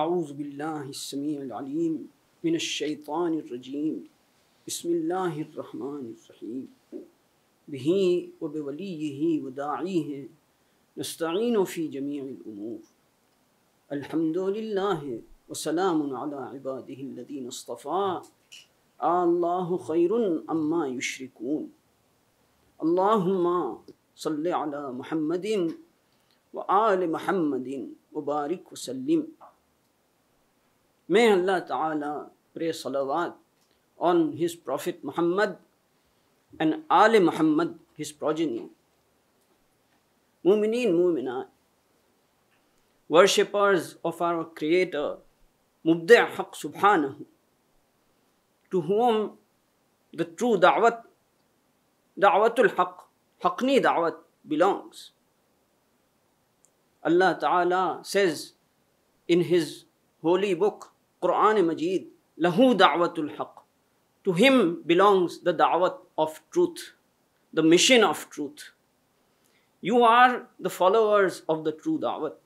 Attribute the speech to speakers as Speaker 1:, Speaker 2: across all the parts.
Speaker 1: أعوذ بالله السميع العليم من الشيطان الرجيم بسم الله الرحمن الرحيم به وبوليه وداعيه نستعين في جميع الأمور الحمد لله وسلام على عباده الذين اصطفى الله خير أما يشركون اللهم صل على محمد وآل محمد وبارك وسلم. May Allah Ta'ala pray salawat on His Prophet Muhammad and Ali Muhammad, his progeny. Mu'mineen, Mu'minat, worshippers of our Creator, Mubdi' Haq Subhanahu, to whom the true da'wat, da'watul haq, haqni da'wat belongs. Allah Ta'ala says in His holy book, Quran Majid, Lahu da'watul haq. To Him belongs the da'wat of truth, the mission of truth. You are the followers of the true da'wat,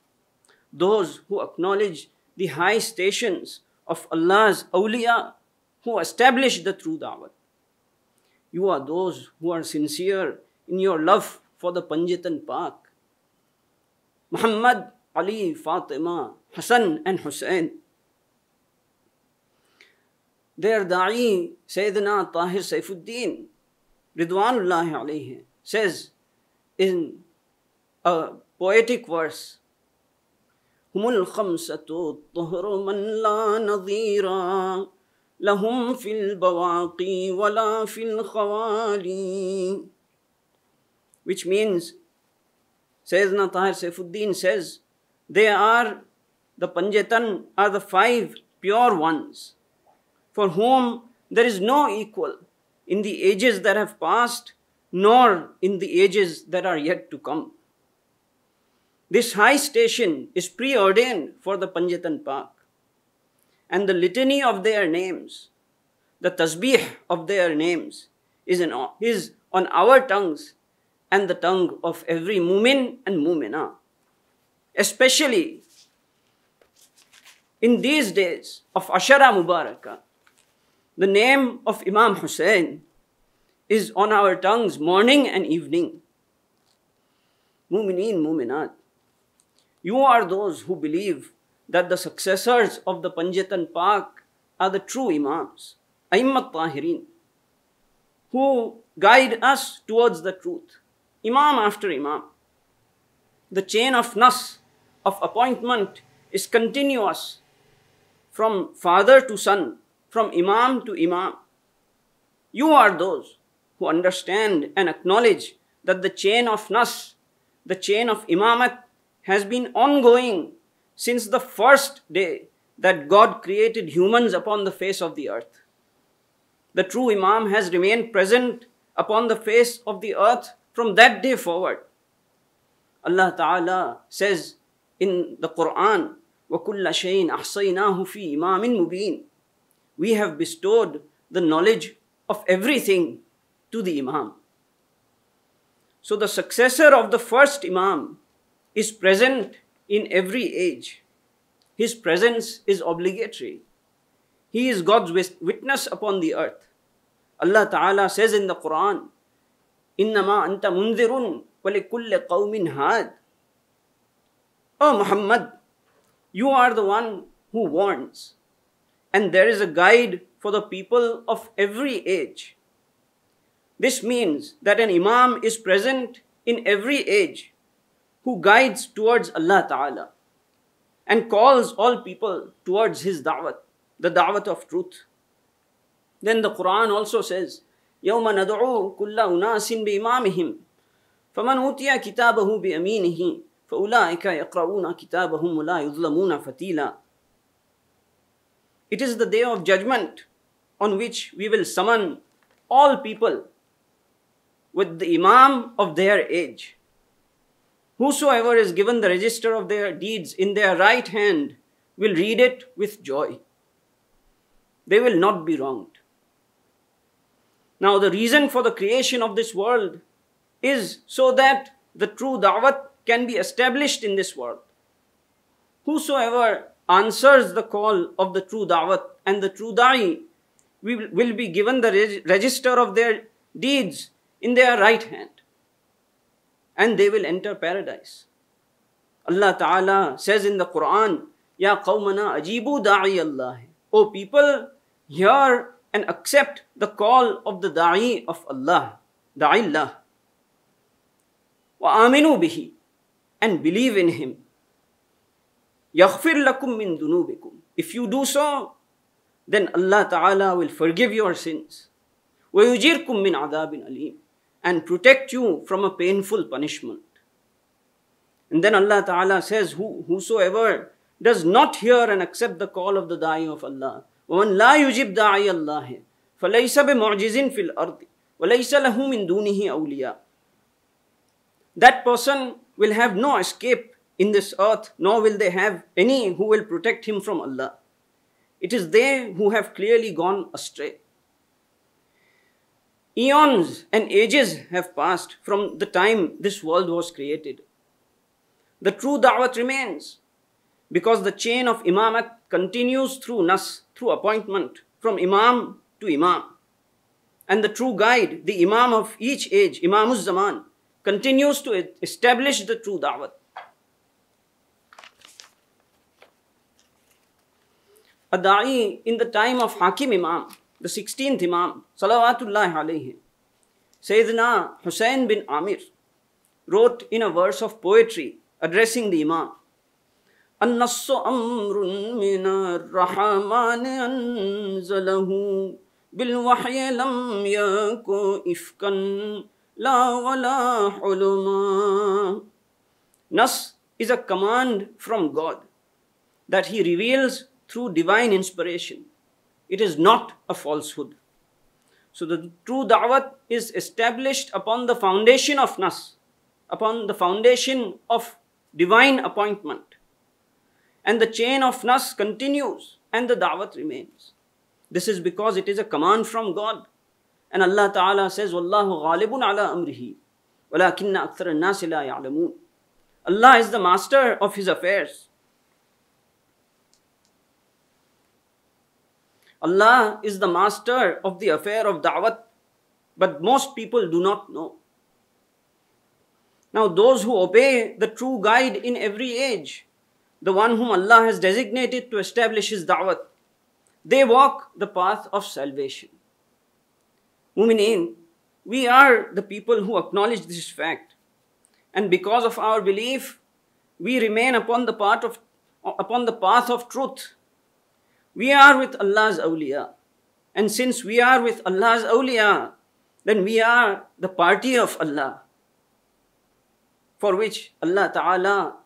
Speaker 1: those who acknowledge the high stations of Allah's awliya, who establish the true da'wat. You are those who are sincere in your love for the Panjat and Pak, Muhammad, Ali, Fatima, Hassan and Hussein. Their da'i, Sayyidina Tahir Saifuddin, Ridwanullahi alayhi, says in a poetic verse, Humul khamsatu tuhru man la nadhira lahum fil bawaqi wala fil khawali. Which means, Sayyidina Tahir Saifuddin says, the Panjatan are the 5 pure ones, for whom there is no equal in the ages that have passed, nor in the ages that are yet to come. This high station is preordained for the Panjat and Pak, and the litany of their names, the tasbih of their names, is on our tongues and the tongue of every mu'min and mu'minah. Especially in these days of Ashara Mubarakah, the name of Imam Hussein is on our tongues morning and evening. Mu'mineen, Mu'minat, you are those who believe that the successors of the Panjat and Pak are the true Imams, A'immat Tahirin, who guide us towards the truth, Imam after Imam. The chain of nas, of appointment, is continuous from father to son, from Imam to Imam. You are those who understand and acknowledge that the chain of nas, the chain of Imamat, has been ongoing since the first day that God created humans upon the face of the earth. The true Imam has remained present upon the face of the earth from that day forward. Allah Ta'ala says in the Quran, وَكُلَّ شَيْءٍ أَحْصَيْنَاهُ فِي إِمَامٍ مُبِينٍ. We have bestowed the knowledge of everything to the Imam. So the successor of the first Imam is present in every age. His presence is obligatory. He is God's witness upon the earth. Allah Ta'ala says in the Quran, إِنَّمَا أَنْتَ مُنذِرٌ وَلِكُلِّ قَوْمٍ هَادٍ. O Muhammad, you are the one who warns, and there is a guide for the people of every age. This means that an Imam is present in every age who guides towards Allah Ta'ala and calls all people towards his da'wat, the da'wat of truth. Then the Quran also says, يَوْمَ نَدْعُو كُلَّ أُنَاسٍ بِإِمَامِهِمْ فَمَنْ أُوتِيَ كِتَابَهُ بِيَمِينِهِ فَأُولَٰئِكَ يَقْرَؤُونَ كِتَابَهُمْ وَلَا يُظْلَمُونَ فَتِيلًا. It is the day of judgment on which we will summon all people with the Imam of their age. Whosoever is given the register of their deeds in their right hand will read it with joy. They will not be wronged. Now the reason for the creation of this world is so that the true da'wat can be established in this world. Whosoever answers the call of the true da'wat, and the true da'i will be given the register of their deeds in their right hand, and they will enter paradise. Allah Ta'ala says in the Quran, Ya qawmana ajibu da'i Allah. O people, hear and accept the call of the da'i of Allah, da'illah. Wa aminu bihi, and believe in him. Yaghfir lakum min dunubikum. If you do so, then Allah Ta'ala will forgive your sins. Wa yujirkum min adabin alim, and protect you from a painful punishment. And then Allah Ta'ala says, whosoever does not hear and accept the call of the da'i of Allah, وَمَنْ لَا يُجِبْ دَاعِيَ اللَّهِ فَلَيْسَ بِمُعْجِزٍ فِي الْأَرْضِ وَلَيْسَ لَهُ مِنْ دُونِهِ أَوْلِيَاءَ. That person will have no escape in this earth, nor will they have any who will protect him from Allah. It is they who have clearly gone astray. Eons and ages have passed from the time this world was created. The true da'wat remains, because the chain of imamat continues through nas, through appointment, from imam to imam. And the true guide, the imam of each age, Imamuz Zaman, continues to establish the true da'wat. A da'i in the time of Hakim Imam, the 16th Imam, Salawatullahi alayhi, Sayyidina Hussain bin Amir, wrote in a verse of poetry addressing the Imam, النص أمر من الرحمن أنزله بالوحي لم يكن إفكا لا ولا حلما. Nas is a command from God that He reveals through divine inspiration. It is not a falsehood. So the true da'wat is established upon the foundation of nas, upon the foundation of divine appointment. And the chain of nas continues and the da'wat remains. This is because it is a command from God. And Allah Ta'ala says, Wallahu ghalibun ala amrihi, walakinna akthara an-nasi la ya'lamun. Allah is the master of His affairs. Allah is the master of the affair of da'wat, but most people do not know. Now those who obey the true guide in every age, the one whom Allah has designated to establish His da'wat, they walk the path of salvation. Mu'mineen, we are the people who acknowledge this fact. And because of our belief, we remain upon the path of truth. We are with Allah's awliya. And since we are with Allah's awliya, then we are the party of Allah, for which Allah Ta'ala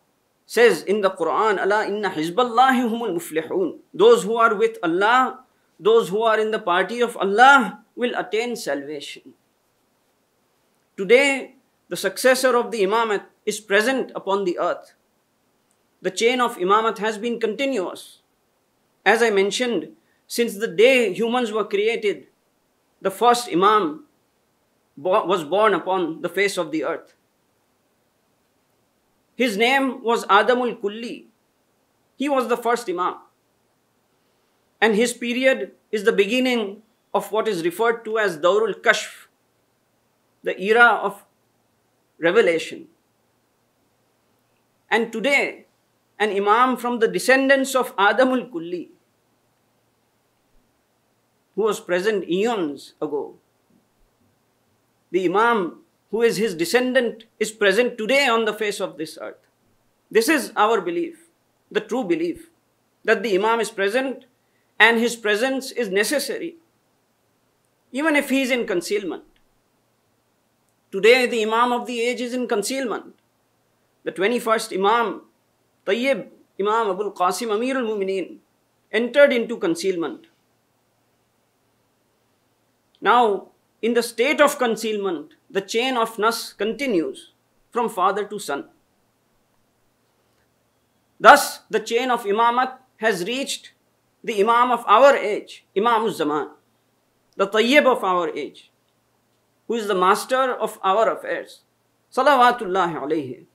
Speaker 1: says in the Quran, Allah inna hizballahi humul muflihun. Those who are with Allah, those who are in the party of Allah will attain salvation. Today, the successor of the imamat is present upon the earth. The chain of imamat has been continuous. As I mentioned, since the day humans were created, the first imam was born upon the face of the earth. His name was Adamul Kulli. He was the first imam. And his period is the beginning of what is referred to as Dawrul Kashf, the era of revelation. And today, an imam from the descendants of Adamul Kulli, who was present eons ago, the imam who is his descendant is present today on the face of this earth. This is our belief, the true belief, that the imam is present and his presence is necessary, even if he is in concealment. Today, the imam of the age is in concealment. The 21st imam, Tayyib Imam Abul Qasim Amirul Mu'mineen, entered into concealment. Now, in the state of concealment, the chain of nas continues from father to son. Thus, the chain of imamat has reached the imam of our age, Imamuz Zaman, the Tayyib of our age, who is the master of our affairs. Salawatullahi alayhi.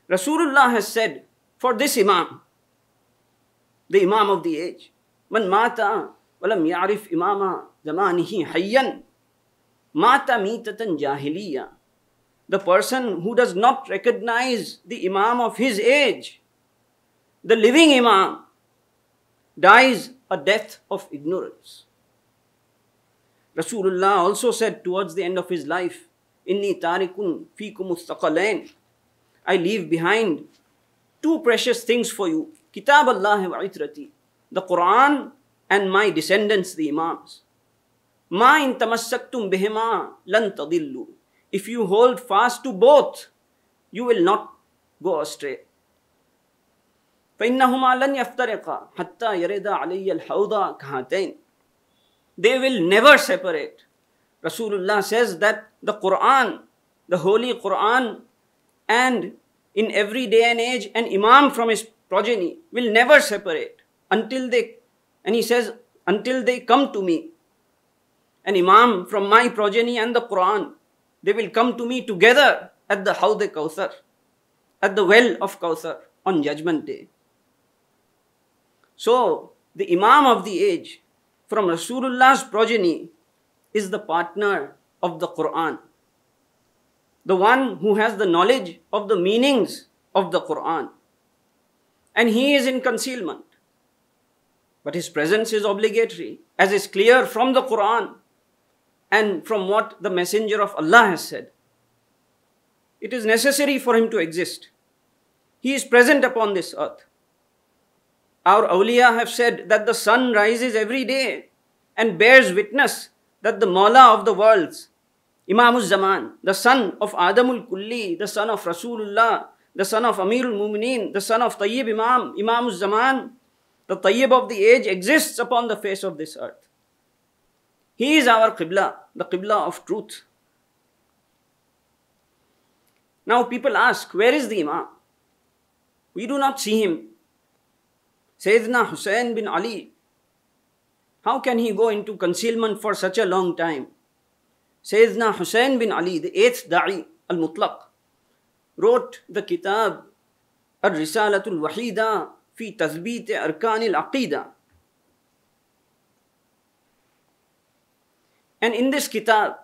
Speaker 1: Rasulullah has said for this Imam, the Imam of the age. Man mata walam ya'rif imama zamanihi hayyan mata mitatan jahiliya. The person who does not recognize the Imam of his age, the living Imam, dies a death of ignorance. Rasulullah also said towards the end of his life, Inni tarikun fikum mustaqalain. I leave behind two precious things for you. Kitab Allah wa itrati. The Quran and my descendants, the Imams. Ma in tamassaktum bihima lan tadillu. If you hold fast to both, you will not go astray. فَإِنَّهُمَا لَنْ يَفْتَرِقَا حَتَّى يَرِدَ عَلَيَّ الْحَوْضَ كَهَاتَيْنِ. They will never separate. Rasulullah says that the Quran, the Holy Quran, and in every day and age, an Imam from his progeny will never separate until they, and he says, until they come to me. An Imam from my progeny and the Quran, they will come to me together at the Hawd Kawthar, at the well of Kawthar on Judgment Day. So, the Imam of the age from Rasulullah's progeny is the partner of the Quran. The one who has the knowledge of the meanings of the Quran. And he is in concealment. But his presence is obligatory, as is clear from the Quran and from what the Messenger of Allah has said. It is necessary for him to exist. He is present upon this earth. Our awliya have said that the sun rises every day and bears witness that the Mawla of the worlds, Imamul Zaman, the son of Adamul Kulli, the son of Rasulullah, the son of Amirul Mumineen, the son of Tayyib Imam, Imamul Zaman, the Tayyib of the age, exists upon the face of this earth. He is our Qibla, the Qibla of truth. Now people ask, where is the Imam? We do not see him. Sayyidina Hussain bin Ali, how can he go into concealment for such a long time? Sayyidina Hussain bin Ali, the 8th Da'i al-Mutlaq, wrote the kitab Ar-Risalatul Wahida fi Tathbit Arkanil Aqida. And in this kitab,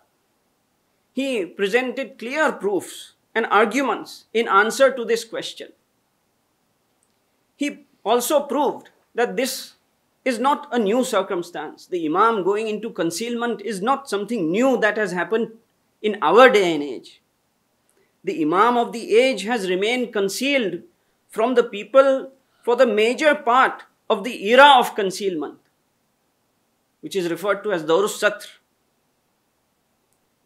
Speaker 1: he presented clear proofs and arguments in answer to this question. He also proved that this is not a new circumstance. The Imam going into concealment is not something new that has happened in our day and age. The Imam of the age has remained concealed from the people for the major part of the era of concealment, which is referred to as Dawrus Satr.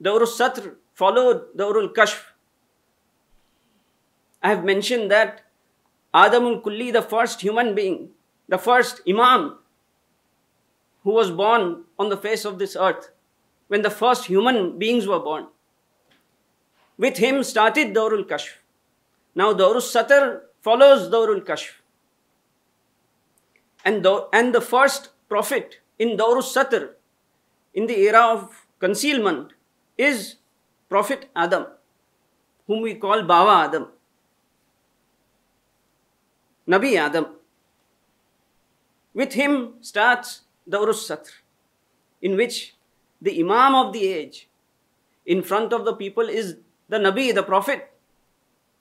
Speaker 1: Dawrus Satr followed Dawrul Kashf. I have mentioned that Adamul Kulli, the first human being, the first Imam who was born on the face of this earth, when the first human beings were born, with him started Dawrul Kashf. Now Dawrus Satr follows Dawrul Kashf. And the first prophet in Dawrus Satr, in the era of concealment, is Prophet Adam, whom we call Baba Adam, Nabi Adam. With him starts Dawrus Satr, in which the Imam of the age in front of the people is the Nabi, the Prophet,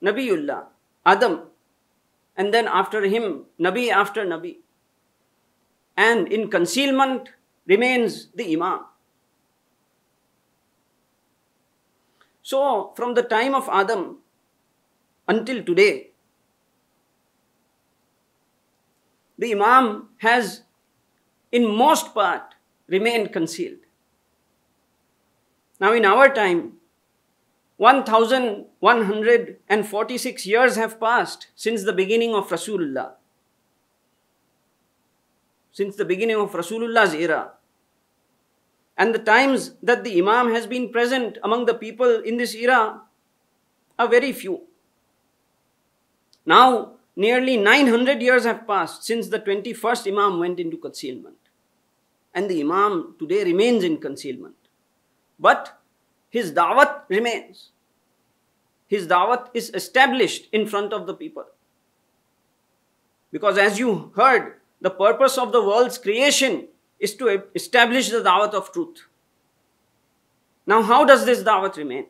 Speaker 1: Nabiullah, Adam, and then after him, Nabi after Nabi. And in concealment remains the Imam. So, from the time of Adam until today, the Imam has, in most part, remained concealed. Now, in our time, 1146 years have passed since the beginning of Rasulullah. Since the beginning of Rasulullah's era. And the times that the Imam has been present among the people in this era are very few. Now, nearly 900 years have passed since the 21st Imam went into concealment. And the Imam today remains in concealment. But his da'wat remains. His da'wat is established in front of the people. Because as you heard, the purpose of the world's creation is to establish the da'wat of truth. Now how does this da'wat remain?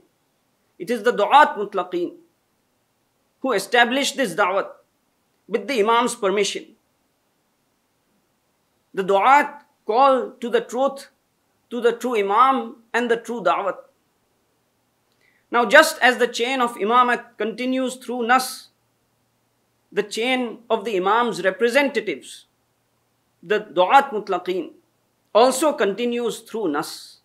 Speaker 1: It is the du'at mutlaqeen who established this da'wat with the Imam's permission. The du'at call to the truth, to the true Imam and the true da'wat. Now just as the chain of imamat continues through nas, the chain of the Imam's representatives, the du'at mutlaqeen, also continues through nas.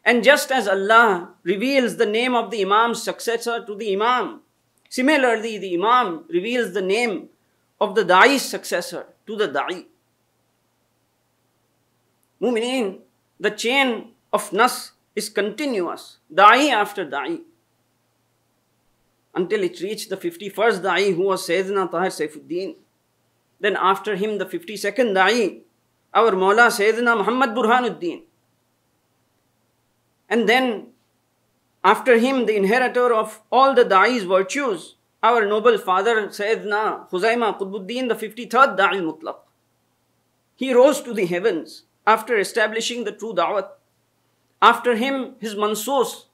Speaker 1: And just as Allah reveals the name of the Imam's successor to the Imam, similarly the Imam reveals the name of the da'i's successor to the da'i. Mu'mineen, the chain of nas is continuous, da'i after da'i, until it reached the 51st da'i, who was Sayyidina Tahir Saifuddin. Then after him the 52nd da'i, our Mawla Sayyidina Muhammad Burhanuddin. And then after him the inheritor of all the da'i's virtues, our noble father Sayyidina Khuzaima Qutbuddin, the 53rd da'i mutlaq. He rose to the heavens after establishing the true da'wat. After him, his mansoos,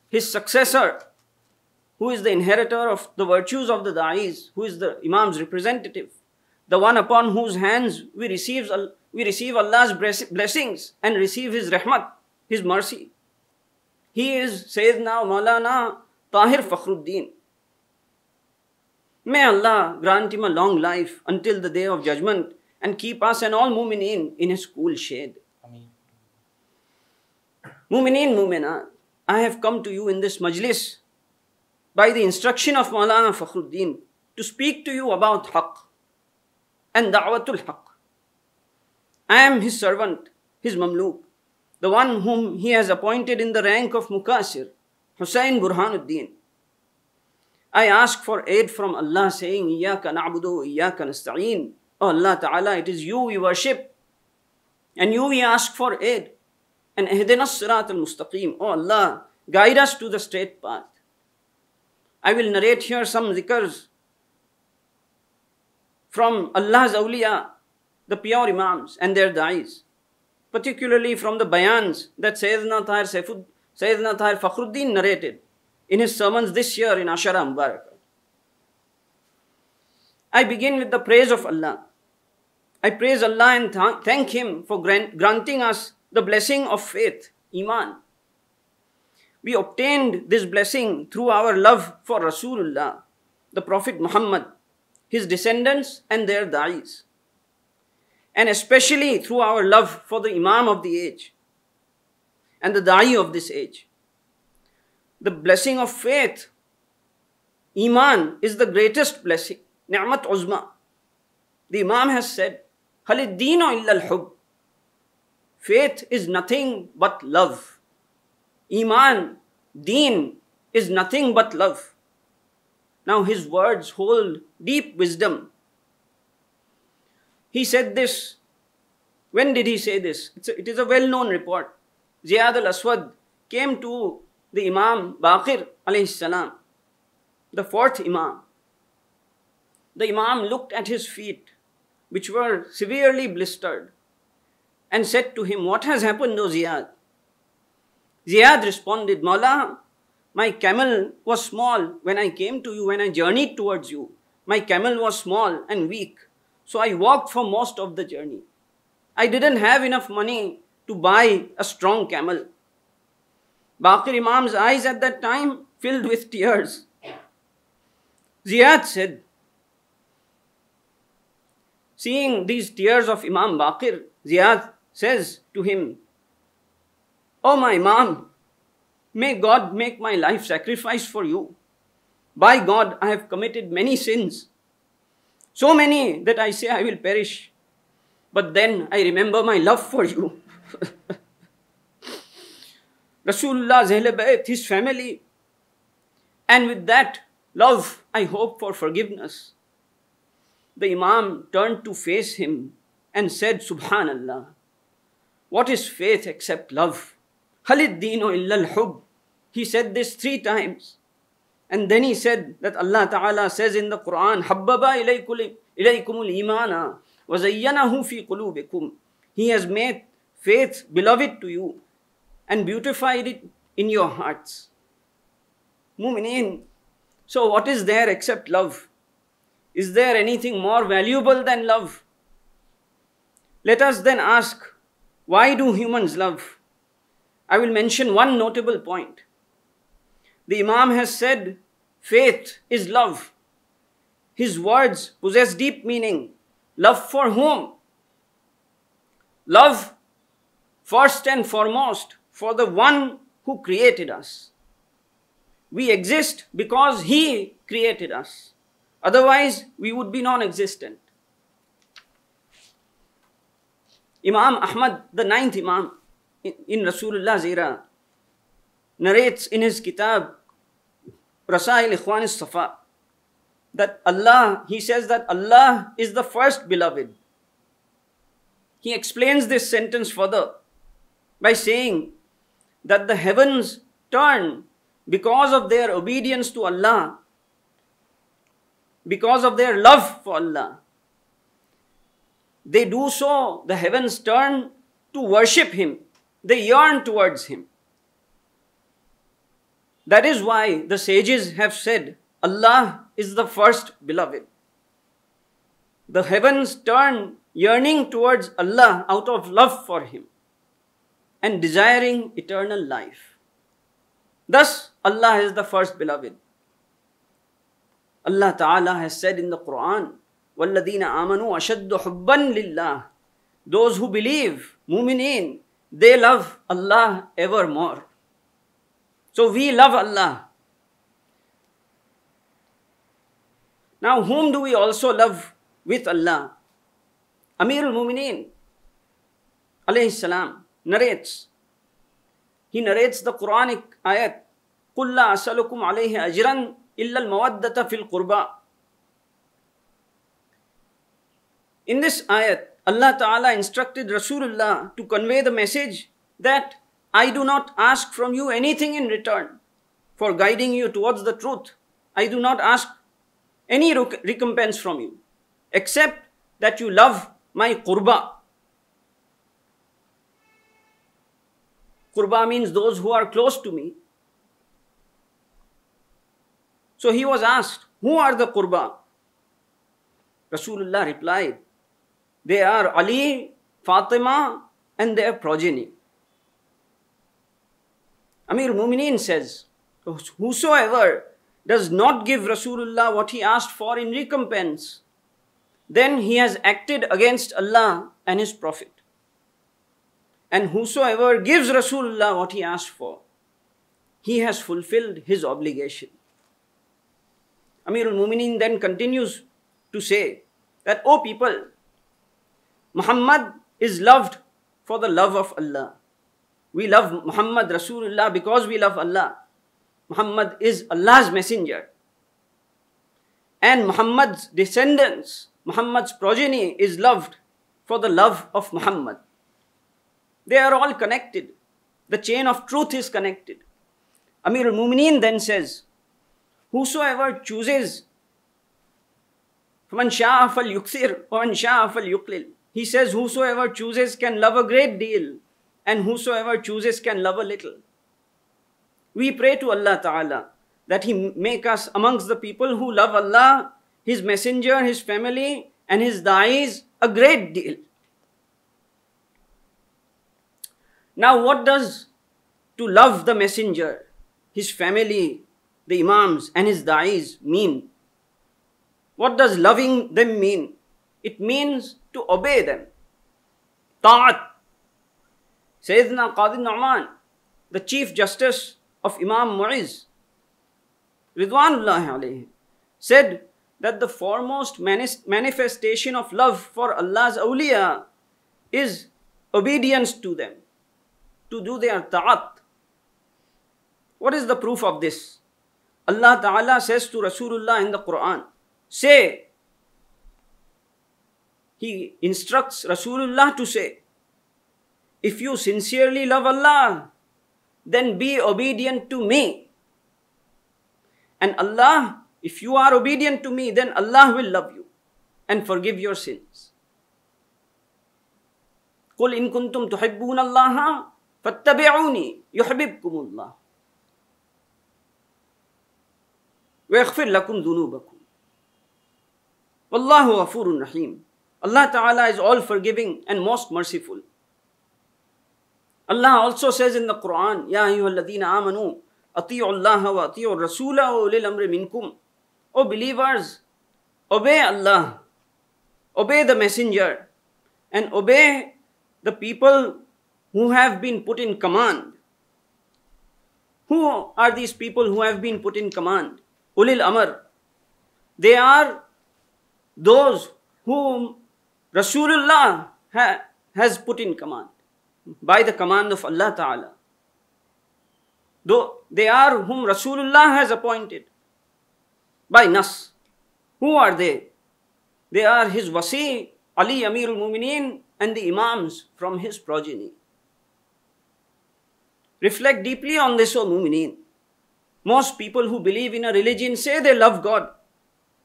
Speaker 1: his successor, who is the inheritor of the virtues of the da'is, who is the Imam's representative, the one upon whose hands we receive Allah's blessings and receive His rahmat, His mercy. He is Sayyidina Maulana Tahir Fakhruddin. May Allah grant him a long life until the day of judgment and keep us and all mu'mineen in His cool shade. Mu'mineen, mu'minat, I have come to you in this majlis by the instruction of Maulana Fakhruddin to speak to you about haqq and da'watul haqq. I am his servant, his mamluk, the one whom he has appointed in the rank of Mukasir, Hussain Burhanuddin. I ask for aid from Allah, saying, Iyaka na'budu, Iyaka nasta'een. Oh Allah Ta'ala, it is you we worship, and you we ask for aid. And ihdina as-sirat al-mustaqim. Oh Allah, guide us to the straight path. I will narrate here some zikrs from Allah's awliya, the pure Imams and their da'is, particularly from the bayans that Sayyidina Tahir Fakhruddin narrated in his sermons this year in Ashara Mubarakah. I begin with the praise of Allah. I praise Allah and thank Him for granting us the blessing of faith, Iman. We obtained this blessing through our love for Rasulullah, the Prophet Muhammad, his descendants and their da'is, and especially through our love for the Imam of the age and the da'i of this age. The blessing of faith, Iman, is the greatest blessing, ni'mat uzma. The Imam has said, Halid deenu illa al-hub. Faith is nothing but love. Iman, deen, is nothing but love. Now his words hold deep wisdom. He said this. When did he say this? It is a well-known report. Ziyad al-Aswad came to the Imam Baqir alayhi salam, the fourth Imam. The Imam looked at his feet, which were severely blistered, and said to him, What has happened, O Ziyad? Ziyad responded, Mawla, my camel was small when I came to you, when I journeyed towards you. My camel was small and weak, so I walked for most of the journey. I didn't have enough money to buy a strong camel. Baqir Imam's eyes at that time filled with tears. Ziyad said, seeing these tears of Imam Baqir, Ziyad says to him, Oh my Imam, may God make my life sacrifice for you. By God, I have committed many sins. So many that I say I will perish. But then I remember my love for you. Rasulullah's Ahl Bayt, his family. And with that love, I hope for forgiveness. The Imam turned to face him and said, Subhanallah, what is faith except love? Halid deenu illa al-hub. He said this 3 times. And then he said that Allah Ta'ala says in the Quran, Habbaba ilaykumul imana wa zayyanahu fi qulubikum. He has made faith beloved to you and beautified it in your hearts. Mu'mineen. So what is there except love? Is there anything more valuable than love? Let us then ask, why do humans love? I will mention one notable point. The Imam has said, faith is love. His words possess deep meaning. Love for whom? Love, first and foremost, for the one who created us. We exist because he created us. Otherwise, we would be non-existent. Imam Ahmad, the ninth Imam in Rasulullah's era, narrates in his kitab, Rasail Ikhwan Safa, that Allah, he says that Allah is the first beloved. He explains this sentence further by saying that the heavens turn because of their obedience to Allah, because of their love for Allah. They do so, the heavens turn to worship Him. They yearn towards Him. That is why the sages have said, Allah is the first beloved. The heavens turn yearning towards Allah out of love for Him and desiring eternal life. Thus, Allah is the first beloved. Allah Ta'ala has said in the Quran, وَالَّذِينَ آمَنُوا أَشَدُّ حُبًّا لِلَّهِ. Those who believe, mu'mineen, they love Allah evermore. So we love Allah. Now whom do we also love with Allah? Amir al-Mu'mineen, alayhi salam, narrates. He narrates the Quranic ayat, قُلْ لَا أَسْأَلُكُمْ عَلَيْهِ أَجْرًا إِلَّا الْمَوَدَّةَ فِي الْقُرْبَى. In this ayat, Allah Ta'ala instructed Rasulullah to convey the message that I do not ask from you anything in return for guiding you towards the truth. I do not ask any recompense from you, except that you love my qurba. Qurba means those who are close to me. So he was asked, who are the qurba? Rasulullah replied, they are Ali, Fatima, and their progeny. Amir al-Mu'mineen says, whosoever does not give Rasulullah what he asked for in recompense, then he has acted against Allah and His Prophet. And whosoever gives Rasulullah what he asked for, he has fulfilled his obligation. Amir al-Mu'mineen then continues to say that, O people, Muhammad is loved for the love of Allah. We love Muhammad Rasulullah because we love Allah. Muhammad is Allah's messenger. And Muhammad's descendants, Muhammad's progeny is loved for the love of Muhammad. They are all connected. The chain of truth is connected. Amir al-Mu'mineen then says, whosoever chooses, فَمَنْ شَاءَ فَلْيُكْثِرْ وَمَنْ شَاءَ فَلْيُقْلِلْ. He says, whosoever chooses can love a great deal, and whosoever chooses can love a little. We pray to Allah Ta'ala that He make us amongst the people who love Allah, His messenger, His family, and His da'is a great deal. Now what does to love the messenger, his family, the imams, and his da'is mean? What does loving them mean? It means to obey them. Ta'at. Sayyidina Qadi Nu'man, the Chief Justice of Imam Mu'iz, Ridwanullahi alayhi, said that the foremost manifestation of love for Allah's awliya is obedience to them, to do their ta'at. What is the proof of this? Allah Ta'ala says to Rasulullah in the Quran, say, He instructs Rasulullah to say, if you sincerely love Allah, then be obedient to me. And Allah, if you are obedient to me, then Allah will love you and forgive your sins. قُلْ إِن كُنْتُمْ تُحِبُّونَ اللَّهَ فَاتَّبِعُونِي يُحْبِبْكُمُ اللَّهُ وَيَغْفِرْ لَكُمْ ذُنُوبَكُمْ وَاللَّهُ غَفُورٌ رَحِيمٌ. Allah Ta'ala is all forgiving and most merciful. Allah also says in the Quran, Ya ayyuhalladhina amanu, ati'u Allah wa ati'u rasula wa ulil amri minkum. O believers, obey Allah, obey the messenger, and obey the people who have been put in command. Who are these people who have been put in command? Ulil amr. They are those whom Rasulullah has put in command by the command of Allah Ta'ala. Though they are whom Rasulullah has appointed by Nas. Who are they? They are his wasi, Ali Amirul Mumineen, and the Imams from his progeny. Reflect deeply on this, O Mumineen. Most people who believe in a religion say they love God.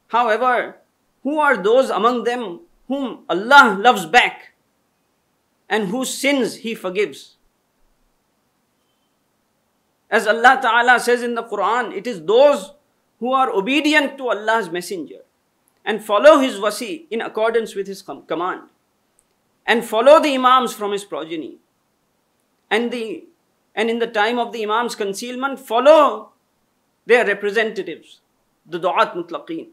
Speaker 1: However, who are those among them whom Allah loves back and whose sins He forgives? As Allah Ta'ala says in the Quran, it is those who are obedient to Allah's messenger and follow his wasi in accordance with his command, and follow the Imams from his progeny, and in the time of the Imam's concealment, follow their representatives, the Du'at Mutlaqeen.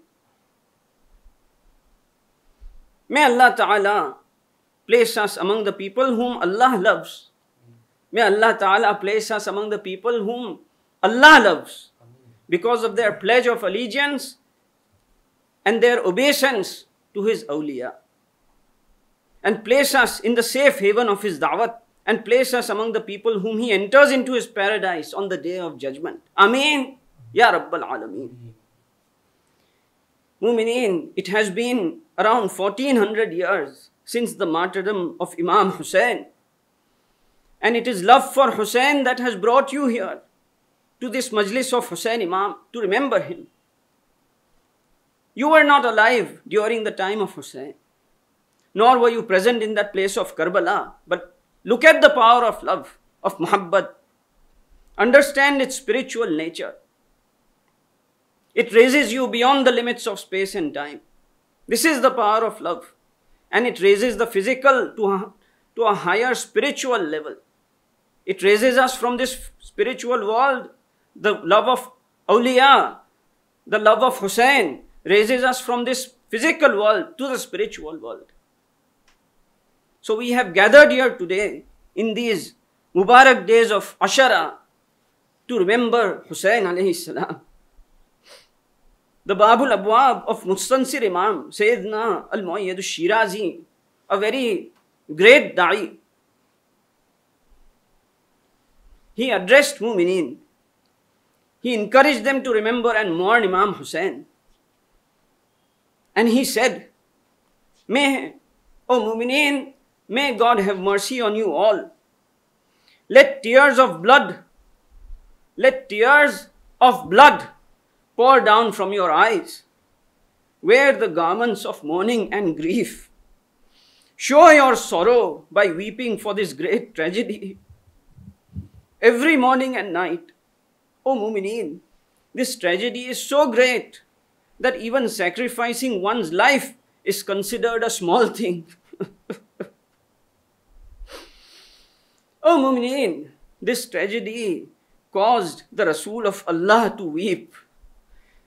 Speaker 1: May Allah Ta'ala place us among the people whom Allah loves. May Allah Ta'ala place us among the people whom Allah loves because of their pledge of allegiance and their obeisance to His awliya. And place us in the safe haven of His da'wat, and place us among the people whom He enters into His paradise on the day of judgment. Ameen. Ya Rabbal Alameen. Mumineen, it has been around 1400 years since the martyrdom of Imam Hussain. And it is love for Hussain that has brought you here to this majlis of Hussain Imam to remember him. You were not alive during the time of Hussain, nor were you present in that place of Karbala. But look at the power of love, of Muhabbat. Understand its spiritual nature. It raises you beyond the limits of space and time. This is the power of love. And it raises the physical to a higher spiritual level. It raises us from this spiritual world. The love of awliya, the love of Hussain, raises us from this physical world to the spiritual world. So we have gathered here today in these Mubarak days of Ashara to remember Hussain alayhi salam. The Babul Abwab of Mustansir Imam, Sayyidina Al-Muayyad Al-Shirazi, a very great da'i. He addressed Mumineen. He encouraged them to remember and mourn Imam Hussain. And he said, O Mumineen, may God have mercy on you all. Let tears of blood pour down from your eyes. Wear the garments of mourning and grief. Show your sorrow by weeping for this great tragedy. Every morning and night, O Mumineen, this tragedy is so great that even sacrificing one's life is considered a small thing. O Mumineen, this tragedy caused the Rasul of Allah to weep.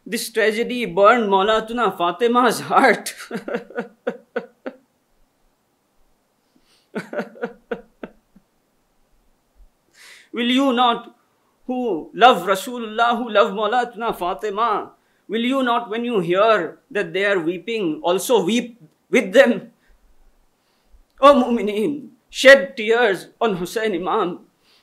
Speaker 1: This tragedy burned Maulatuna Fatima's heart. Will you not, who love Rasulullah, who love Maulatuna Fatima, will you not, when you hear that they are weeping, also weep with them? O Mumineen, shed tears on Hussain Imam.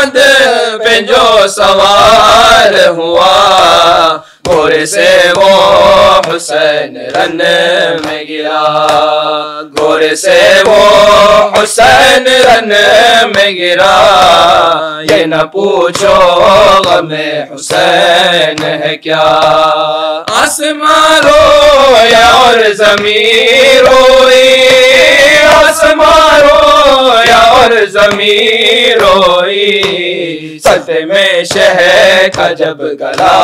Speaker 2: Ahmad पे जो सवार हुआ, घोड़े से वो Hussain run में गिरा, घोड़े से वो हुसैन रन में गिरा। ये न पूछो गमे हुसैन है क्या, आसमां रोया और ज़मीन रोई, आसमां रोया और ज़मीन रोई। सजदे में शह का जब गला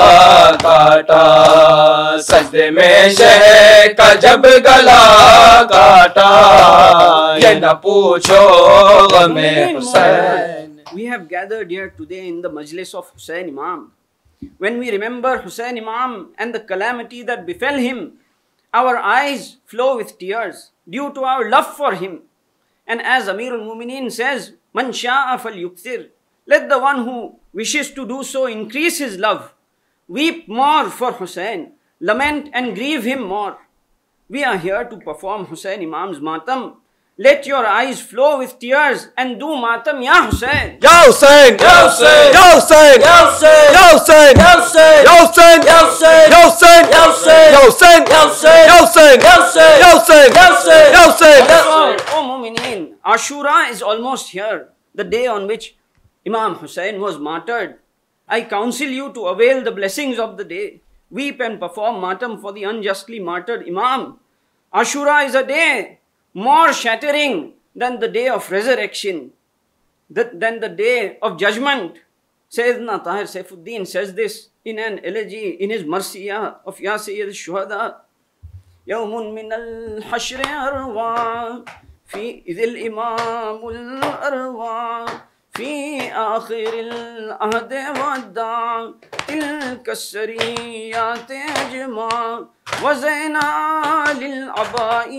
Speaker 2: काटा, सजदे में शह का जब गला काटा। ये न पूछो गमे Hussain.
Speaker 1: We have gathered here today in the majlis of Hussein Imam. When we remember Hussein Imam and the calamity that befell him, our eyes flow with tears due to our love for him. And as Amirul Mumineen says, Man sha'a fal yukthir. Let the one who wishes to do so increase his love. Weep more for Hussein. Lament and grieve him more. We are here to perform Hussein Imam's matam. Let your eyes flow with tears and do matam, Ya Hussein.
Speaker 3: Ya Hussein! Ya Hussein! Ya Hussein! Ya Hussein! Ya Hussein! Ya Hussein! Ya Hussein! Ya Hussein! Ya Hussein! Ya Hussein! Ya Hussein! Ya Hussein! Ya Hussein! Ya Hussein! Ya Hussein! Ya Hussein! Ya Hussein!
Speaker 1: O Mu'mineen, Ashura is almost here, the day on which Imam Hussein was martyred. I counsel you to avail the blessings of the day. Weep and perform matam for the unjustly martyred Imam. Ashura is a day more shattering than the day of resurrection, than the day of judgment. Sayyidina Tahir Saifuddin says this in an elegy in his Marsiyah of Ya Sayyid al-Shuhada. Yawmun min al-hashri arwa, fi idhil imamul arwa, في آخر العهد ودع تلك السريات أجمع وزينا للعباء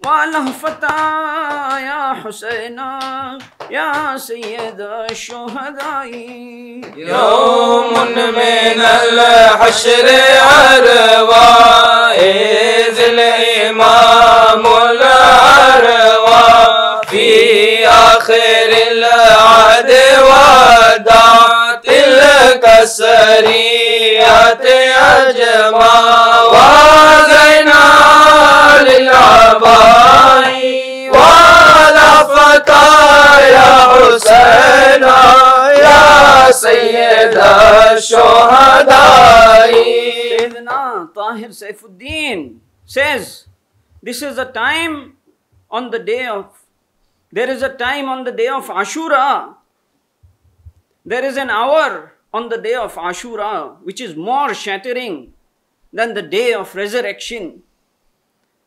Speaker 1: ولهفتا يا حسينا يا سيد الشهداء.
Speaker 2: يوم من الحشر عروا إذ الإمام العروا في آخر العهد ودع تلك السريات أجمع وزينا للعباء ولفتا يا حسين يا سيد الشهداء.
Speaker 1: Sayyidina Tahir Saifuddin says, this is a time on the day of, there is a time on the day of Ashura. There is an hour on the day of Ashura which is more shattering than the day of resurrection.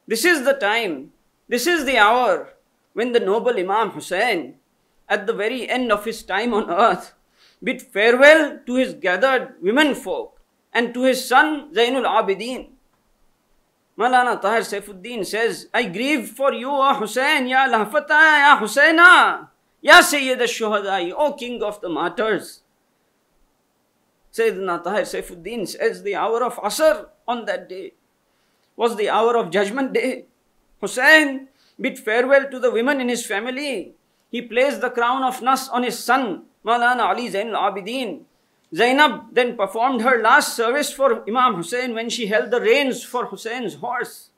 Speaker 1: This is the time, this is the hour when the noble Imam Hussein, at the very end of his time on earth, bid farewell to his gathered women folk and to his son Zainul Abidin. Maulana Tahir Saifuddin says, I grieve for you, O Hussein, Ya Lahfata, Ya Husaina, Ya Sayyid al-Shuhadai, O King of the Martyrs. Sayyidina Tahir Saifuddin says, the hour of Asr on that day was the hour of judgment day. Hussein bid farewell to the women in his family. He placed the crown of Nas on his son, Maulana Ali Zainul Abidin. Zainab then performed her last service for Imam Hussein when she held the reins for Hussein's horse.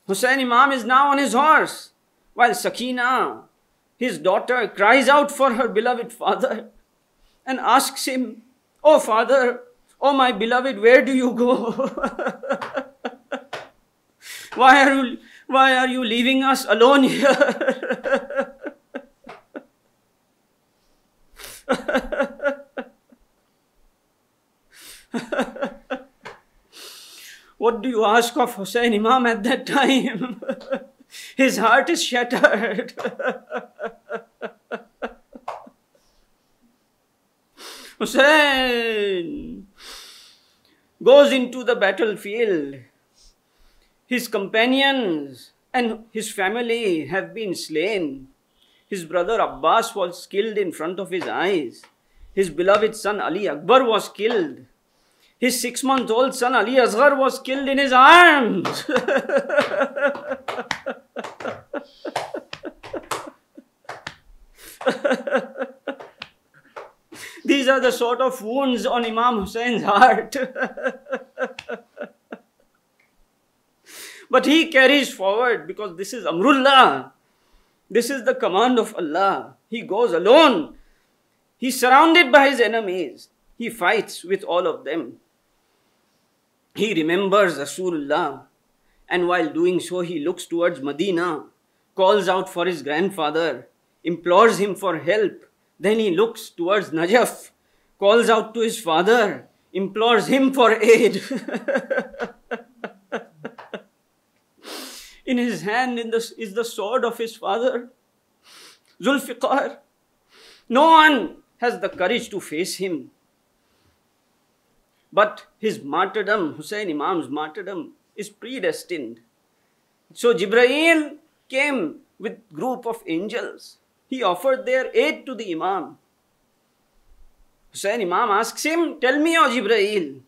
Speaker 1: Hussein Imam is now on his horse, while Sakina, his daughter, cries out for her beloved father and asks him, Oh father, oh my beloved, where do you go? Why are you leaving us alone here? What do you ask of Hussein Imam at that time? His heart is shattered. Hussein goes into the battlefield. His companions and his family have been slain. His brother Abbas was killed in front of his eyes. His beloved son Ali Akbar was killed. His 6-month-old son Ali Asghar was killed in his arms. These are the sort of wounds on Imam Husain's heart. But he carries forward because this is Amrullah. This is the command of Allah. He goes alone. He's surrounded by his enemies. He fights with all of them. He remembers Rasulullah. And while doing so, he looks towards Medina, calls out for his grandfather, implores him for help. Then he looks towards Najaf, calls out to his father, implores him for aid. In his hand is the sword of his father, Zulfiqar. No one has the courage to face him. But his martyrdom, Hussein Imam's martyrdom, is predestined. So Jibreel came with group of angels. He offered their aid to the Imam. Hussein Imam asks him, tell me, O Jibreel,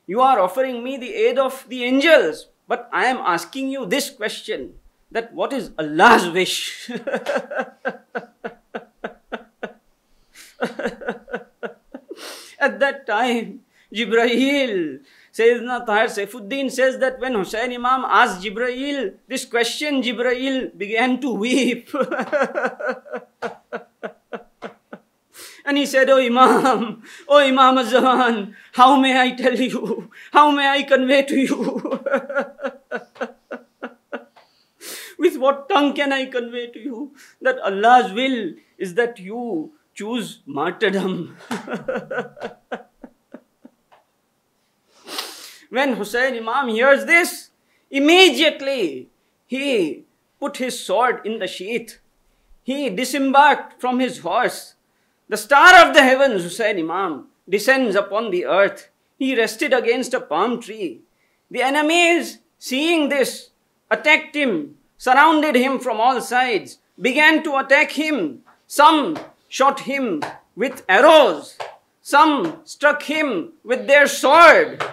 Speaker 1: you are offering me the aid of the angels, but I am asking you this question, that what is Allah's wish? At that time, Jibreel, Sayyidina Tahir Saifuddin says that when Hussein Imam asked Jibreel this question, Jibreel began to weep. And he said, O Imam Azan, how may I tell you? How may I convey to you? With what tongue can I convey to you that Allah's will is that you choose martyrdom? When Hussein Imam hears this, immediately he put his sword in the sheath. He disembarked from his horse. The star of the heavens, Hussein Imam, descends upon the earth. He rested against a palm tree. The enemies, seeing this, attacked him, surrounded him from all sides, began to attack him. Some shot him with arrows. Some struck him with their sword.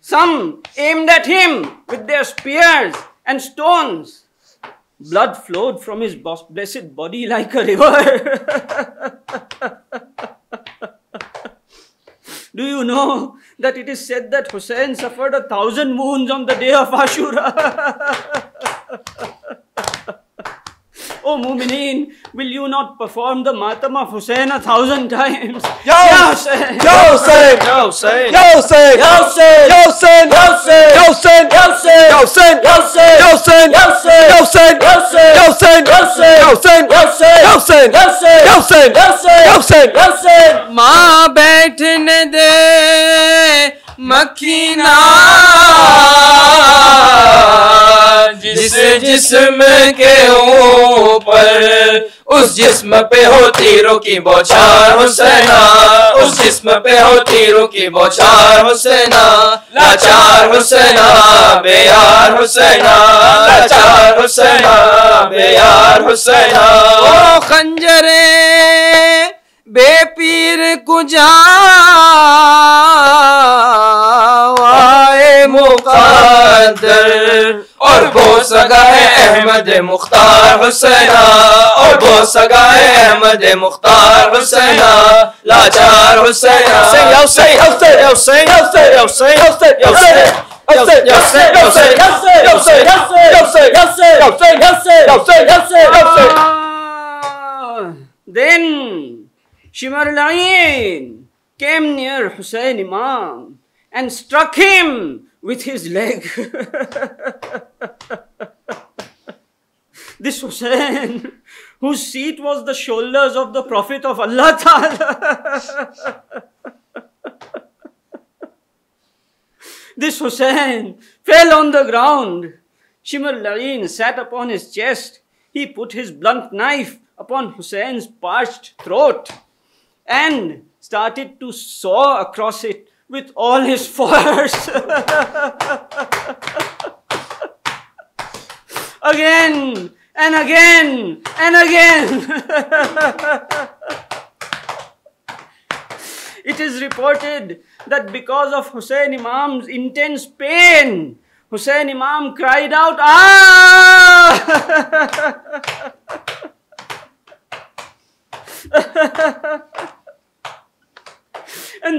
Speaker 1: Some aimed at him with their spears and stones. Blood flowed from his blessed body like a river. Do you know that it is said that Hussein suffered 1,000 wounds on the day of Ashura? O Mu'mineen, will you not perform the matam of Hussein 1,000 times?
Speaker 3: Ya Hussein! Ya Hussein! Ya Hussein! Ya Hussein! Ya Hussein! Ya Hussein! Ya Hussein! Ya Hussein! Ya Hussein! Ya Hussein! Ya Hussein! Ya Hussein! Ya Hussein! Ya Hussein! Ya Hussein! Ya Hussein! Ya Hussein! Ya Hussein! Ya Hussein!
Speaker 2: माँ बैठने दे मक्खीना जिस जिस्म के ऊपर उस जिस्म पे हो तीरों की बौछार हुसैना उस जिस्म पे हो तीरों की बौछार हुसैना लाचार हुसैना बेयार हुसैना लाचार हुसैना बेयार हुसैना ओ खंजरे बेपीर कुजा वाए मुक़द्दर और वो सगा है अहमद मुख्तार हुसैना और वो सगा है अहमद मुख्तार हुसैना लाचार हुसैना या हुसैन या हुसैन या हुसैन या हुसैन या हुसैन या हुसैन या हुसैन या हुसैन या हुसैन या हुसैन या हुसैन या हुसैन या हुसैन या हुसैन या हुसैन या हुसैन या हुसैन या Hussain
Speaker 1: Then Shimar Lain came near Hussein Imam and struck him with his leg. This Hussein, whose seat was the shoulders of the Prophet of Allah Ta'ala. This Hussein fell on the ground. Shimar Lain sat upon his chest. He put his blunt knife upon Hussein's parched throat and started to saw across it with all his force. Again and again and again. It is reported that because of Hussein Imam's intense pain, Hussein Imam cried out, "Ah!"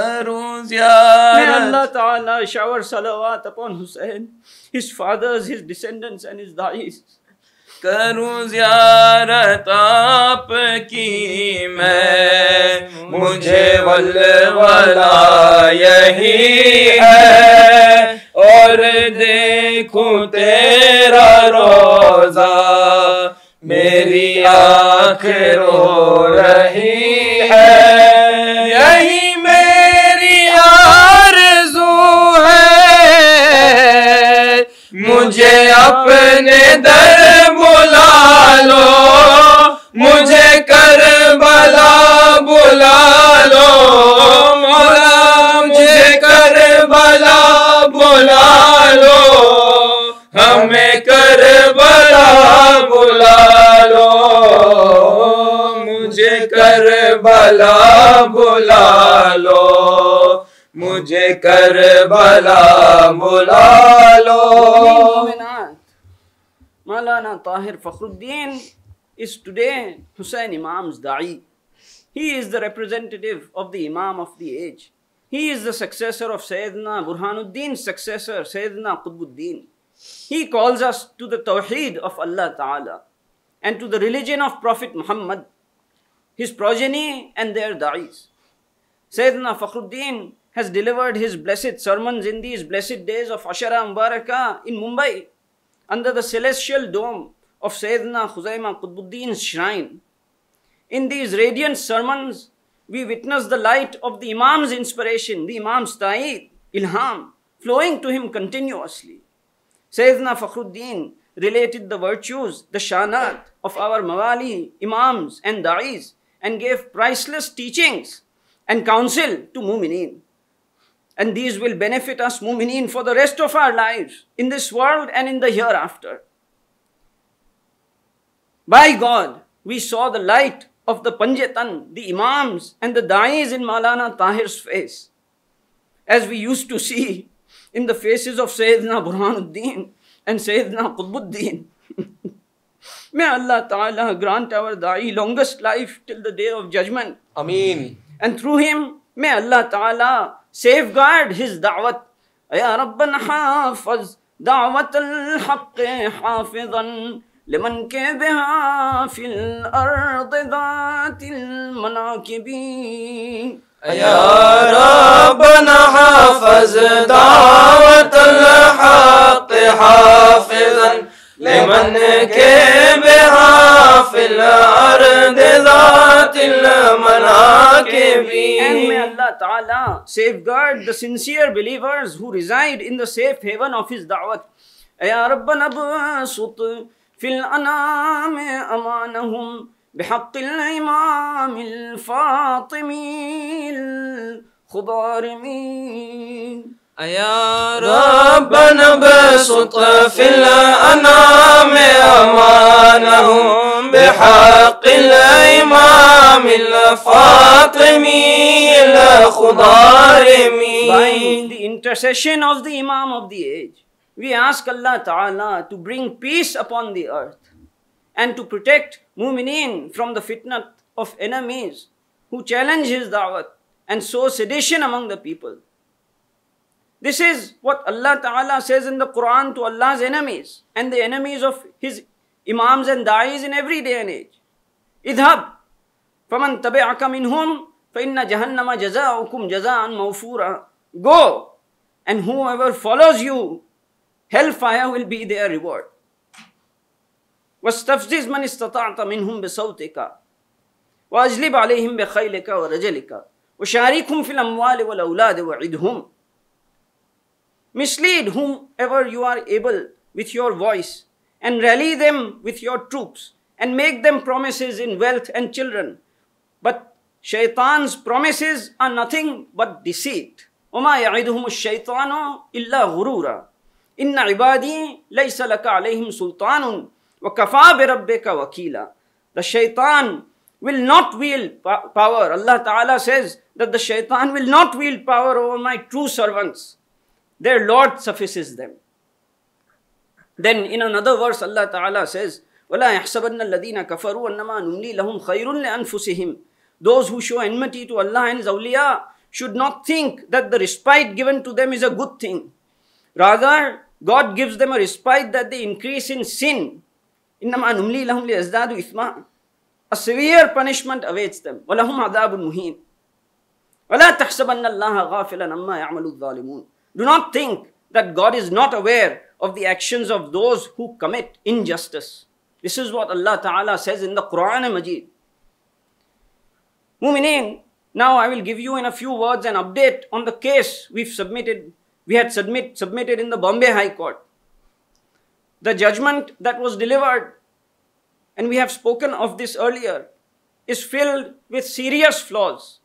Speaker 2: करूं
Speaker 1: May
Speaker 2: ज़ियारत
Speaker 1: Allah Ta'ala shower salawat upon Hussein, his fathers, his descendants and his da'is.
Speaker 2: करूं ज़ियारत आपकी मैं, मुझे वलवला यही है, और देखूं तेरा रोज़ा, मेरी आँख रो रही है, यही मेरी आरज़ू है, मुझे अपने दर बुला लो, मुझे करबला बुला लो, मौला मुझे करबला बुला लो, हमें करबला बुला लो, मुझे करबला बुला लो, मुझे करबला बुला लो.
Speaker 1: Maulana Tahir Fakhruddin is today Hussain Imam's da'i. He is the representative of the Imam of the age. He is the successor of Sayyidina Burhanuddin's successor, Sayyidina Qutbuddin. He calls us to the Tawheed of Allah Ta'ala and to the religion of Prophet Muhammad, his progeny and their da'is. Sayyidina Fakhruddin has delivered his blessed sermons in these blessed days of Ashara Mubarakah in Mumbai, under the celestial dome of Sayyidina Khuzaima Qutbuddin's shrine. In these radiant sermons, we witness the light of the Imam's inspiration, the Imam's ta'id, ilham, flowing to him continuously. Sayyidina Fakhruddin related the virtues, the shanat of our mawali, imams and da'is, and gave priceless teachings and counsel to mu'mineen. And these will benefit us mu'mineen for the rest of our lives, in this world and in the hereafter. By God, we saw the light of the Panjatan, the Imams and the Da'is in Maulana Tahir's face, as we used to see in the faces of Sayyidina Burhanuddin and Sayyidina Qutbuddin. May Allah Ta'ala grant our Da'i longest life till the day of judgment.
Speaker 3: Ameen.
Speaker 1: And through him, may Allah Ta'ala safeguard his da'wat. Ya Rabban hafaz da'wat al-haqq hafizan liman biha fil ard dhatil manakibi.
Speaker 2: Ya Rabbana hafaz da'wat al-haqq hafizan liman biha fil ard dhatil manakibi.
Speaker 1: And may Allah Ta'ala safeguard the sincere believers who reside in the safe haven of his da'wat. Ya Rabbana absut fil anam amanahum بحق الإمام الفاطمي الخضارمي.
Speaker 2: يا ربنا بسط في الأنام أمانهم بحق الإمام الفاطمي الخضارمي.
Speaker 1: By the intercession of the Imam of the age, we ask Allah Ta'ala to bring peace upon the earth and to protect mu'mineen from the fitnah of enemies who challenge his da'wat and sow sedition among the people. This is what Allah Ta'ala says in the Quran to Allah's enemies and the enemies of his imams and da'is in every day and age. Idhab, faman tabi'aka minhum, fa inna jahannama jaza'ukum jaza'an mawfura. Go, and whoever follows you, hellfire will be their reward. واستفزز من استطعت منهم بصوتك وأجلب عليهم بخيلك ورجلك وشاركهم في الأموال والأولاد وعدهم. Mislead whomever you are able with your voice and rally them with your troops and make them promises in wealth and children. But shaitan's promises are nothing but deceit. وما يعدهم الشيطان إلا غرورا إن عبادي ليس لك عليهم سلطان وَكَفَى بِرَبِّكَ وَكِيلًا. The shaitan will not wield power. Allah Ta'ala says that the shaitan will not wield power over my true servants. Their Lord suffices them. Then in another verse Allah Ta'ala says, وَلَا يَحْسَبَنَّ الَّذِينَ كَفَرُوا أَنَّمَا نُمْلِي لَهُمْ خَيْرٌ لِأَنفُسِهِمْ. Those who show enmity to Allah and His awliya should not think that the respite given to them is a good thing. Rather, God gives them a respite that they increase in sin. إِنَّمَا نُمْلِي لَهُمْ لِيَزْدَادُوا إِثْمًا. A severe punishment awaits them. وَلَهُمْ عَذَابٌ مُهِينٌ. وَلَا تَحْسَبَنَّ اللَّهَ غَافِلًا عَمَّا يَعْمَلُ الظَّالِمُونَ. Do not think that God is not aware of the actions of those who commit injustice. This is what Allah Ta'ala says in the Quran Majid. Mu'mineen, now I will give you in a few words an update on the case we had submitted in the Bombay High Court. The judgment that was delivered, and we have spoken of this earlier, is filled with serious flaws.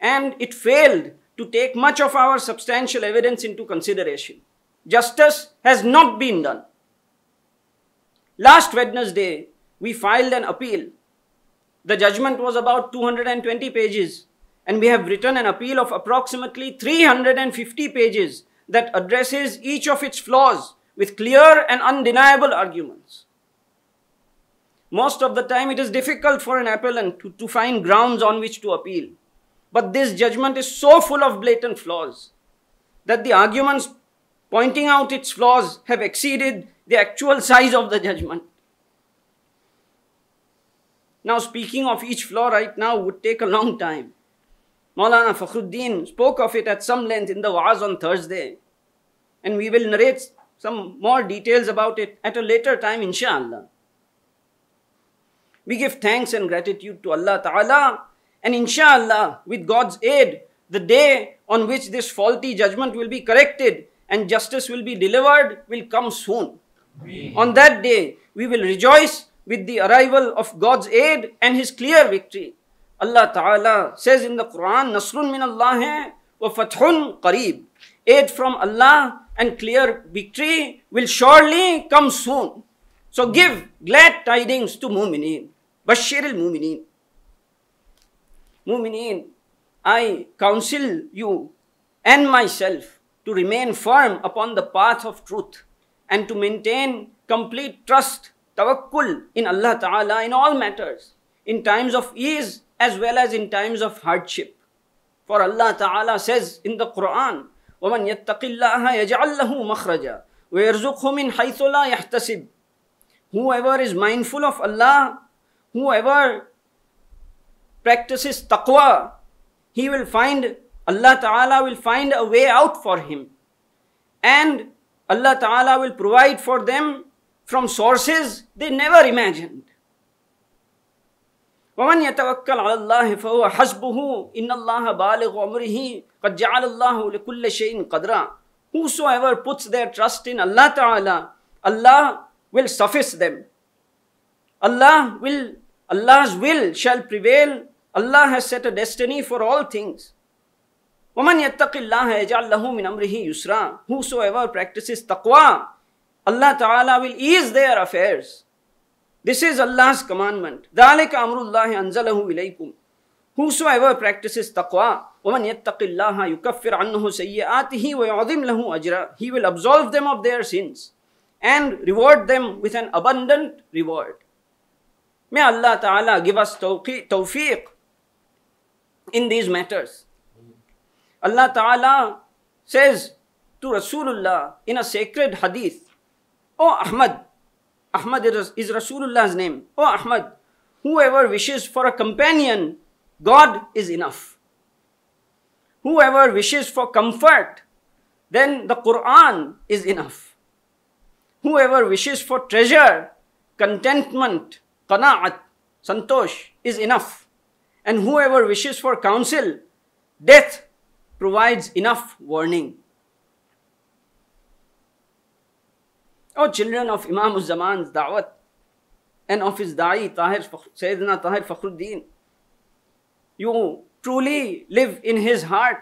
Speaker 1: And it failed to take much of our substantial evidence into consideration. Justice has not been done. Last Wednesday, we filed an appeal. The judgment was about 220 pages, and we have written an appeal of approximately 350 pages that addresses each of its flaws with clear and undeniable arguments. Most of the time, it is difficult for an appellant to find grounds on which to appeal. But this judgment is so full of blatant flaws that the arguments pointing out its flaws have exceeded the actual size of the judgment. Now, speaking of each flaw right now would take a long time. Maulana Fakhruddin spoke of it at some length in the Wa'az on Thursday, and we will narrate some more details about it at a later time, inshallah. We give thanks and gratitude to Allah Ta'ala, and inshallah, with God's aid, the day on which this faulty judgment will be corrected and justice will be delivered will come soon. On that day, we will rejoice with the arrival of God's aid and His clear victory. Allah Ta'ala says in the Quran, Nasrun min Allah wa fathun qareeb. Aid from Allah and clear victory will surely come soon. So give glad tidings to Mu'mineen. Bashir al-Mu'mineen. Mu'mineen, I counsel you and myself to remain firm upon the path of truth and to maintain complete trust, tawakkul in Allah Ta'ala in all matters, in times of ease as well as in times of hardship. For Allah Ta'ala says in the Quran, وَمَنْ يَتَّقِ اللَّهَ يَجْعَلْ لَهُ مَخْرَجًا وَيَرْزُقْهُ مِنْ حَيْثُ لَا يَحْتَسِبْ. Whoever is mindful of Allah, whoever practices taqwa, he will find, Allah Ta'ala will find a way out for him. And Allah Ta'ala will provide for them from sources they never imagined. وَمَنْ يَتَوَكَّلْ عَلَى اللَّهِ فَهُوَ حَسْبُهُ إِنَّ اللَّهَ بَالِغُ أَمْرِهِ قَدْ جَعَلَ اللَّهُ لِكُلِّ شَيْءٍ قَدْرًا. Whosoever puts their trust in Allah Ta'ala, Allah will suffice them. Allah's will shall prevail. Allah has set a destiny for all things. وَمَنْ يَتَّقِ اللَّهَ يَجْعَلْ لَهُ مِنْ أَمْرِهِ يُسْرًا. Whosoever practices taqwa, Allah Ta'ala will ease their affairs. This is Allah's commandment. ذَلِكَ أَمْرُ اللَّهِ أَنزَلَهُ إِلَيْكُمْ. Whosoever practices taqwa, وَمَنْ يَتَّقِ اللَّهَ يُكَفِّرْ عَنْهُ سَيِّئَاتِهِ وَيُعْظِمْ لَهُ أَجْرًا. He will absolve them of their sins and reward them with an abundant reward. May Allah Ta'ala give us tawfiq in these matters. Allah Ta'ala says to Rasulullah in a sacred hadith, O Ahmad, Ahmad is Rasulullah's name. O Ahmad, whoever wishes for a companion, God is enough. Whoever wishes for comfort, then the Quran is enough. Whoever wishes for treasure, contentment, qana'at, santosh is enough. And whoever wishes for counsel, death provides enough warning. O children of Imam al-Zaman's da'wat and of his da'i Sayyidina Tahir Fakhruddin, you truly live in his heart.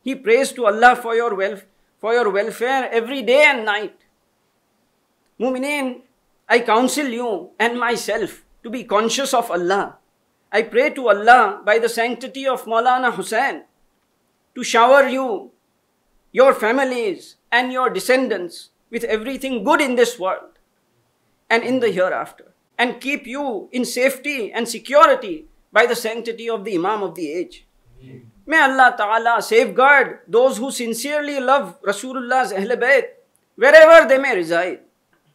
Speaker 1: He prays to Allah for your welfare every day and night. Mu'mineen, I counsel you and myself to be conscious of Allah. I pray to Allah by the sanctity of Maulana Hussain to shower you, your families and your descendants with everything good in this world and in the hereafter, and keep you in safety and security by the sanctity of the Imam of the age. May Allah Ta'ala safeguard those who sincerely love Rasulullah's Ahl Bayt wherever they may reside.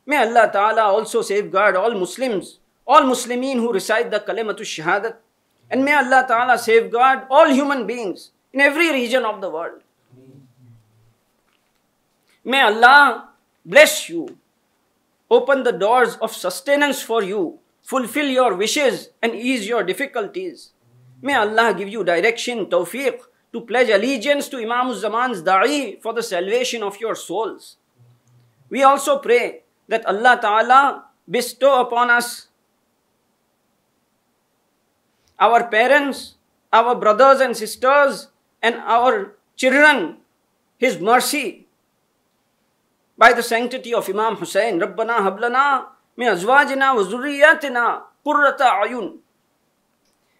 Speaker 1: May Allah Ta'ala also safeguard all Muslims, all Muslimin who recite the Kalimatul Shahadat. And may Allah Ta'ala safeguard all human beings in every region of the world. May Allah bless you, open the doors of sustenance for you, fulfill your wishes and ease your difficulties. May Allah give you direction, tawfiq, to pledge allegiance to Imam Zaman's da'i for the salvation of your souls. We also pray that Allah Ta'ala bestow upon us, our parents, our brothers and sisters, and our children, His mercy. By the sanctity of Imam Hussain, Rabbana hablana min azwajina wa zurriyatina qurrata ayun.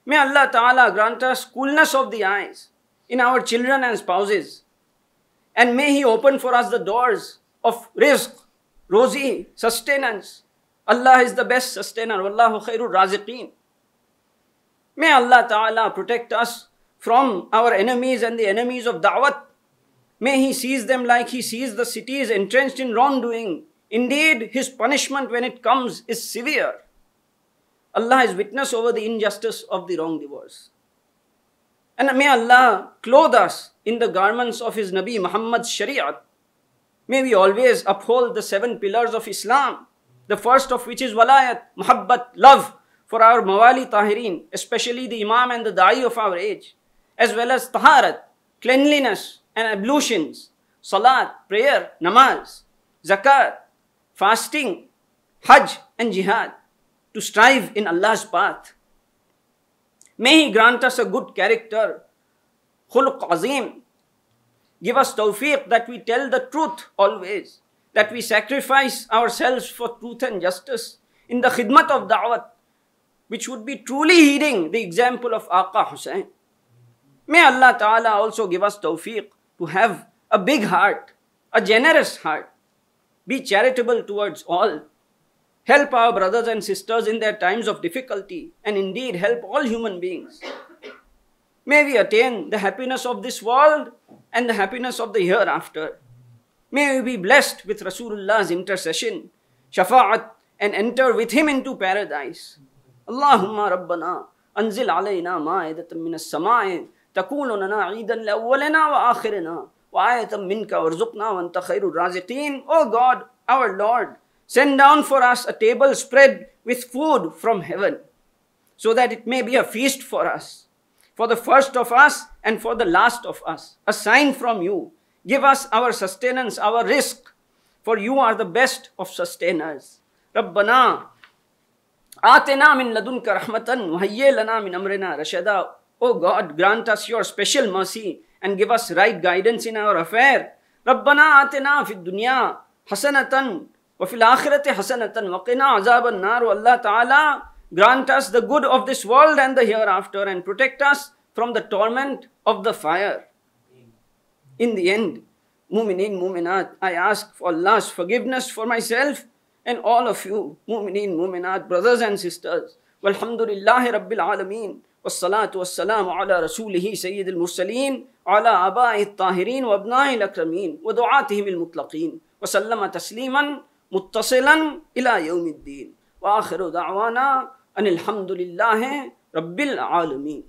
Speaker 1: May Allah Ta'ala grant us coolness of the eyes in our children and spouses. And may He open for us the doors of rizq, rozi, sustenance. Allah is the best sustainer. Wallahu khairur raziqeen. May Allah Ta'ala protect us from our enemies and the enemies of da'wat. May He seize them like He sees the cities entrenched in wrongdoing. Indeed, His punishment when it comes is severe. Allah is witness over the injustice of the wrongdoers. And may Allah clothe us in the garments of His Nabi Muhammad's Shari'at. May we always uphold the 7 pillars of Islam, the first of which is walayat, muhabbat, love for our mawali tahirin, especially the Imam and the da'i of our age, as well as taharat, cleanliness and ablutions, salat, prayer, namaz, zakat, fasting, hajj and jihad, to strive in Allah's path. May He grant us a good character, khuluq azim. Give us tawfiq that we tell the truth always, that we sacrifice ourselves for truth and justice in the khidmat of da'wat, which would be truly heeding the example of Aqa Hussain. May Allah Ta'ala also give us tawfiq to have a big heart, a generous heart, be charitable towards all, help our brothers and sisters in their times of difficulty, and indeed help all human beings. May we attain the happiness of this world and the happiness of the hereafter. May we be blessed with Rasulullah's intercession, shafa'at, and enter with him into paradise. Allahumma Rabbana anzil alayna ma'idatan minas sama'i takunu lana 'iidan li awwalina wa akhirina wa ayatan minka warzuqna wa anta khairur raziqin. O God, our Lord, send down for us a table spread with food from heaven, so that it may be a feast for us, for the first of us and for the last of us, a sign from you. Give us our sustenance, our rizq, for you are the best of sustainers. Rabbana atina min ladunka rahmatan wa hayyi lana min amrina rashada. O God, grant us your special mercy and give us right guidance in our affair. Rabbana atina fid dunya hasanatan wa fil akhirati hasanatan wa qina azaban nar. Allah Ta'ala grant us the good of this world and the hereafter and protect us from the torment of the fire. In the end, Mu'mineen, Mu'minat, I ask for Allah's forgiveness for myself and all of you, Mu'mineen, Mu'minat, brothers and sisters. Walhamdulillahi Rabbil Alameen. والصلاة والسلام على رسوله سيد المرسلين وعلى آبائه الطاهرين وأبنائه الأكرمين ودعاتهم المطلقين وسلم تسليما متصلا إلى يوم الدين وآخر دعوانا أن الحمد لله رب العالمين.